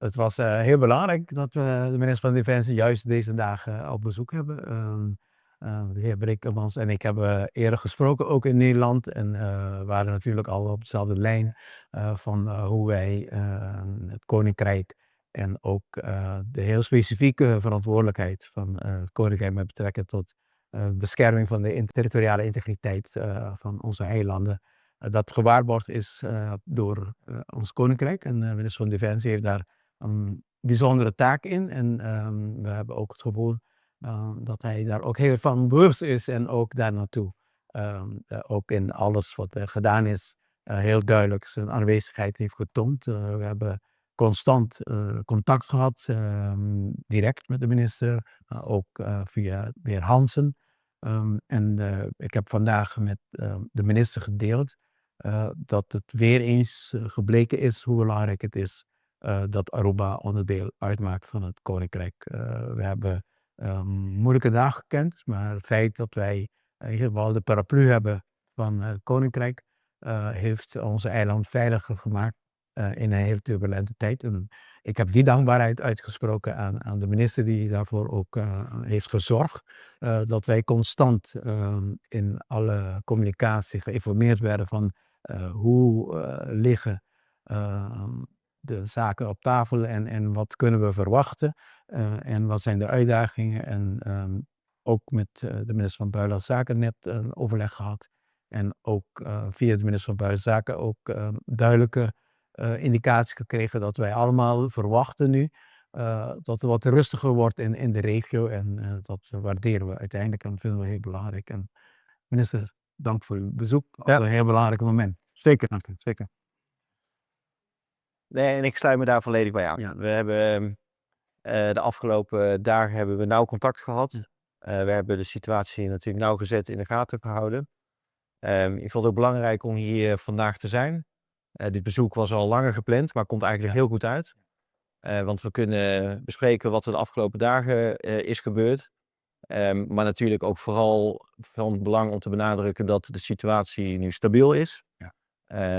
Het was heel belangrijk dat we de minister van Defensie juist deze dagen op bezoek hebben. De heer Brekelmans en ik hebben eerder gesproken, ook in Nederland. En waren natuurlijk al op dezelfde lijn van hoe wij het Koninkrijk en ook de heel specifieke verantwoordelijkheid van het Koninkrijk met betrekking tot bescherming van de territoriale integriteit van onze eilanden. Dat gewaarborgd is door ons Koninkrijk. En de minister van Defensie heeft daar een bijzondere taak in. En we hebben ook het gevoel dat hij daar ook heel van bewust is en ook daar naartoe. Ook in alles wat er gedaan is, heel duidelijk zijn aanwezigheid heeft getoond. We hebben constant contact gehad, direct met de minister, ook via de heer Hansen. En ik heb vandaag met de minister gedeeld dat het weer eens gebleken is hoe belangrijk het is dat Aruba onderdeel uitmaakt van het Koninkrijk. We hebben moeilijke dagen gekend, maar het feit dat wij in ieder geval de paraplu hebben van het Koninkrijk heeft onze eiland veiliger gemaakt in een heel turbulente tijd. En ik heb die dankbaarheid uitgesproken aan de minister die daarvoor ook heeft gezorgd. Dat wij constant in alle communicatie geïnformeerd werden van hoe liggen de zaken op tafel en wat kunnen we verwachten en wat zijn de uitdagingen. En ook met de minister van Buitenlandse Zaken net een overleg gehad. En ook via de minister van Buitenlandse Zaken ook duidelijke indicaties gekregen dat wij allemaal verwachten nu dat het wat rustiger wordt in de regio. En dat waarderen we uiteindelijk en dat vinden we heel belangrijk. En minister, dank voor uw bezoek op een heel belangrijk moment. Zeker, dank u. Zeker. Nee, en ik sluit me daar volledig bij aan. Ja. We hebben de afgelopen dagen hebben we nauw contact gehad. We hebben de situatie natuurlijk nauwgezet in de gaten gehouden. Ik vond het ook belangrijk om hier vandaag te zijn. Dit bezoek was al langer gepland, maar komt eigenlijk heel goed uit. Want we kunnen bespreken wat er de afgelopen dagen is gebeurd. Maar natuurlijk ook vooral van belang om te benadrukken dat de situatie nu stabiel is. Ja.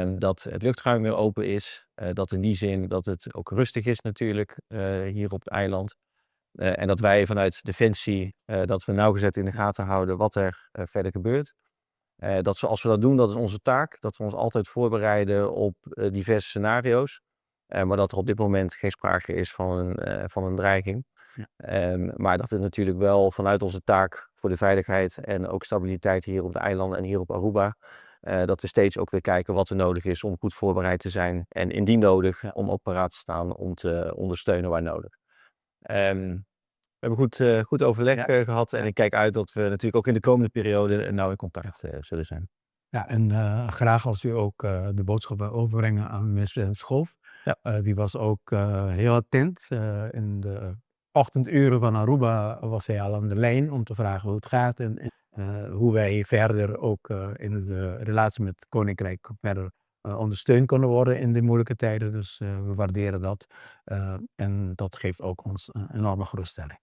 Dat het luchtruim weer open is. Dat in die zin dat het ook rustig is natuurlijk hier op het eiland. En dat wij vanuit Defensie dat we nauwgezet in de gaten houden wat er verder gebeurt. Dat zoals we dat doen, dat is onze taak. Dat we ons altijd voorbereiden op diverse scenario's. Maar dat er op dit moment geen sprake is van een dreiging. Ja. Maar dat het natuurlijk wel vanuit onze taak voor de veiligheid en ook stabiliteit hier op de eilanden en hier op Aruba. Dat we steeds ook weer kijken wat er nodig is om goed voorbereid te zijn. En indien nodig om ook paraat te staan om te ondersteunen waar nodig. We hebben goed overleg gehad en ik kijk uit dat we natuurlijk ook in de komende periode nauw in contact zullen zijn. Ja, en graag als u ook de boodschap overbrengen aan minister Schoof. Ja. Die was ook heel attent. In de ochtenduren van Aruba was hij al aan de lijn om te vragen hoe het gaat en hoe wij verder ook in de relatie met het Koninkrijk verder ondersteund kunnen worden in die moeilijke tijden. Dus we waarderen dat en dat geeft ook ons een enorme geruststelling.